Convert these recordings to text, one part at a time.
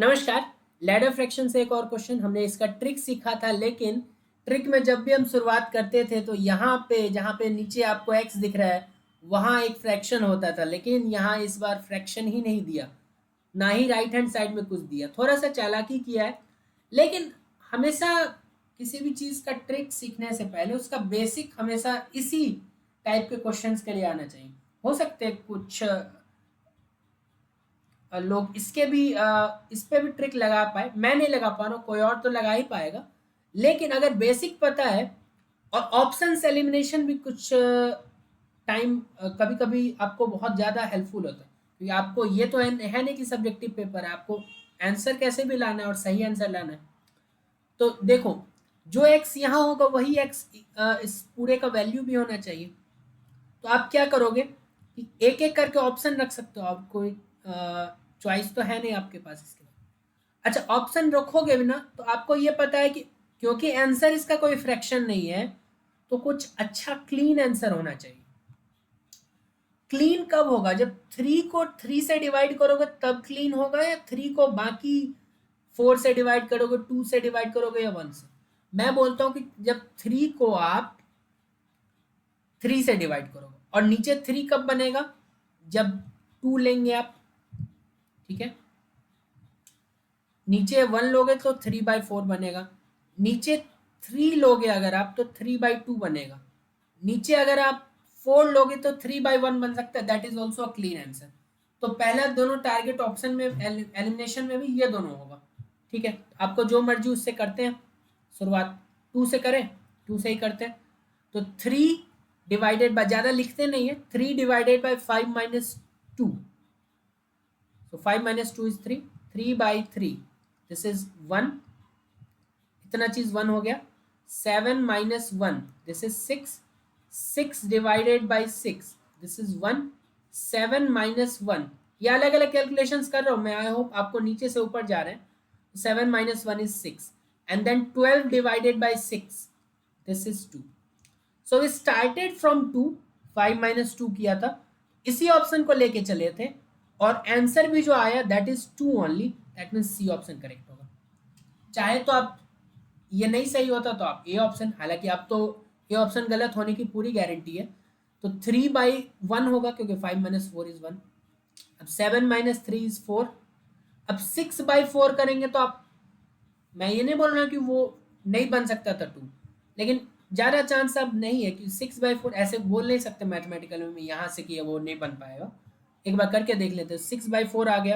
नमस्कार। Ladder fraction से एक और क्वेश्चन। हमने इसका ट्रिक सीखा था, लेकिन ट्रिक में जब भी हम शुरुआत करते थे तो यहाँ पे जहाँ पे नीचे आपको एक्स दिख रहा है वहाँ एक फ्रैक्शन होता था, लेकिन यहाँ इस बार फ्रैक्शन ही नहीं दिया, ना ही राइट हैंड साइड में कुछ दिया। थोड़ा सा चालाकी किया है, लेकिन हमेशा किसी भी चीज़ का ट्रिक सीखने से पहले उसका बेसिक हमेशा इसी टाइप के क्वेश्चंस के लिए आना चाहिए। हो सकते हैं कुछ लोग इसके भी इस पे भी ट्रिक लगा पाए, मैं नहीं लगा पा रहा हूँ, कोई और तो लगा ही पाएगा। लेकिन अगर बेसिक पता है और ऑप्शंस एलिमिनेशन भी कुछ टाइम कभी कभी आपको बहुत ज़्यादा हेल्पफुल होता है, क्योंकि आपको ये तो है नहीं कि सब्जेक्टिव पेपर है, आपको आंसर कैसे भी लाना है और सही आंसर लाना है। तो देखो, जो एक्स यहाँ होगा वही एक्स इस पूरे का वैल्यू भी होना चाहिए। तो आप क्या करोगे कि एक एक करके ऑप्शन रख सकते हो, आप कोई चॉइस तो है नहीं आपके पास इसके बाद। अच्छा, ऑप्शन रखोगे भी ना तो आपको ये पता है कि क्योंकि आंसर इसका कोई फ्रैक्शन नहीं है तो कुछ अच्छा क्लीन आंसर होना चाहिए। क्लीन कब होगा? जब 3 को 3 से डिवाइड करोगे तब क्लीन होगा, या 3 को बाकी 4 से डिवाइड करोगे, 2 से डिवाइड करोगे, या 1 से? मैं बोलता हूं कि जब 3 को आप 3 से डिवाइड करोगे, और नीचे 3 कब बनेगा? जब 2 लेंगे आप, ठीक है। नीचे 1 लोगे तो 3/4 बनेगा। नीचे 3 लोगे अगर आप तो 3/2 बनेगा। नीचे अगर आप 4 लोगे तो 3/1 बन सकता है। That is also a clean answer. तो पहला दोनों टारगेट ऑप्शन में, एलिमिनेशन में भी ये दोनों होगा, ठीक है। आपको जो मर्जी उससे करते हैं। शुरुआत 2 से करें, 2 से ही करते हैं। तो 3 डिवाइडेड बाय, ज़्यादा लिखते नहीं है, 3 divided by 5 minus 2। So 5 minus 2 is 3. 3/3. This is 1. इतना चीज 1 हो गया। 7 minus 1. This is 6. 6 divided by 6. This is 1. 7 minus 1. ये अलग अलग कैलकुलेशंस कर रहा हूँ मैं, आई होप आपको नीचे से ऊपर जा रहे हैं। 7 minus 1 is 6. And then 12 divided by 6. This is 2. So we started from 2. 5 minus 2 किया था, इसी ऑप्शन को लेके चले थे, और आंसर भी जो आया that is 2 only. That means C option correct होगा। चाहे तो आप ये नहीं सही होता तो आप ए ऑप्शन, हालांकि आप तो ए ऑप्शन गलत होने की पूरी गारंटी है। तो 3/1 होगा, क्योंकि 5 माइनस 4 इज 1। अब 7 माइनस 3 इज 4। अब 6/4 करेंगे तो आप, मैं ये नहीं बोल रहा कि वो नहीं बन सकता था 2, लेकिन ज़्यादा चांस अब नहीं है कि 6/4 ऐसे बोल नहीं सकते मैथमेटिकल में यहाँ से कि वो नहीं बन पाएगा। एक बार करके देख लेते हैं। 6/4 आ गया।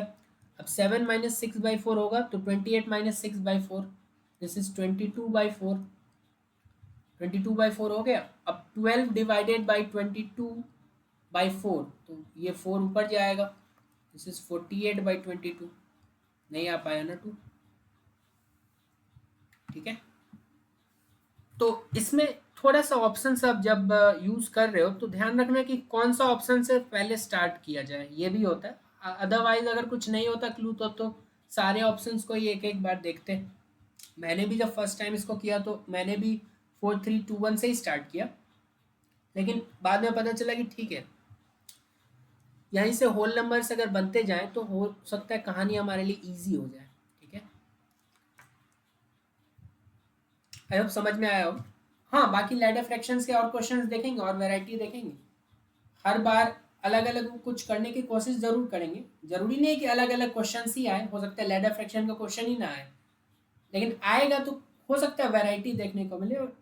अब 7 माइनस 6/4 होगा तो 28 माइनस 6/4, दिस इज 22/4। 22/4 हो गया। अब 12 डिवाइडेड बाई 22/4, तो ये 4 ऊपर जाएगा। This is 48/22। नहीं आ पाया ना 2, ठीक है। तो इसमें थोड़ा सा ऑप्शन आप जब यूज कर रहे हो तो ध्यान रखना कि कौन सा ऑप्शन से पहले स्टार्ट किया जाए, ये भी होता है। अदरवाइज अगर कुछ नहीं होता क्लू तो सारे ऑप्शंस को ही एक एक बार देखते हैं। मैंने भी जब फर्स्ट टाइम इसको किया तो मैंने भी 4 3 2 1 से ही स्टार्ट किया, लेकिन बाद में पता चला कि ठीक है, यहीं से होल नंबर्स अगर बनते जाएं तो हो सकता है कहानी हमारे लिए ईजी हो जाए, ठीक है। आई होप समझ में आया हो। हाँ, बाकी लैडर फ्रैक्शंस के और क्वेश्चंस देखेंगे और वैरायटी देखेंगे। हर बार अलग अलग कुछ करने की कोशिश जरूर करेंगे। जरूरी नहीं है कि अलग अलग क्वेश्चंस ही आए, हो सकता है लैडर फ्रैक्शन का क्वेश्चन ही ना आए, लेकिन आएगा तो हो सकता है वैरायटी देखने को मिले। और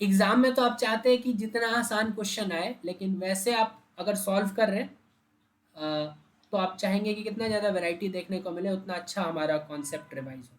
एग्जाम में तो आप चाहते हैं कि जितना आसान क्वेश्चन आए, लेकिन वैसे आप अगर सॉल्व कर रहे हैं तो आप चाहेंगे कि कितना ज़्यादा वैरायटी देखने को मिले, उतना अच्छा हमारा कॉन्सेप्ट रिवाइज हो।